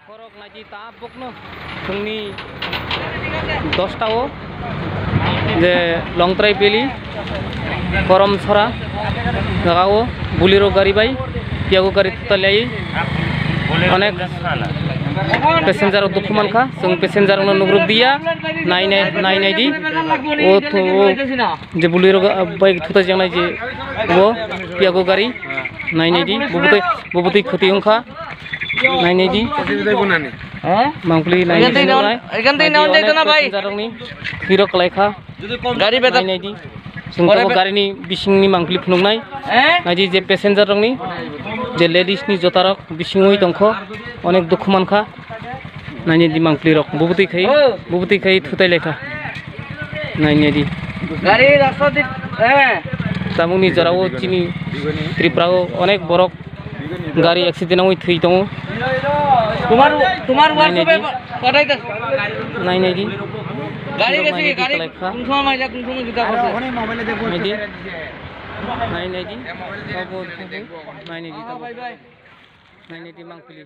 Korok naji tabok no, tungni 10টাও যে লংট্রাই পেলি করম ছড়া জায়গাও বুলিরো গাড়ি বাই পিয়াগো গাড়ি তুতালাই অনেক প্যাসেঞ্জার দুঃখ মানখা जों প্যাসেঞ্জার নুগ্রুপ দিয়া নাই দি ও তো যে বুলিরো বাইক তুতা জানাই যে ও পিয়াগো গাড়ি নাই দি ববুতই ক্ষতি হংখা নাই di mangpli nai egan tei naon jaito na bhai jarongni hero kalaikha gari beta nai di sungko gari ni bisingni mangpli phunungnai nai di je passenger rongni je ladies ni jotarok bisingoi tongkho onek dukh mankha nai di mangpli rok bubuti khai thutai lekha nai di gari rasta di samungni jarao chini tripurao onek borok গাড়ি accident হই থই তং তোমার ওয়ার্কশপে পড়াইতা নাই দি গাড়ি গেছে গাড়ি কোন সময় মাইলা কোন সময় জুতা করছে ওখানে মোবাইলে দেখো নাই দি সব নাই দি বাই বাই নাই দি মাংফলি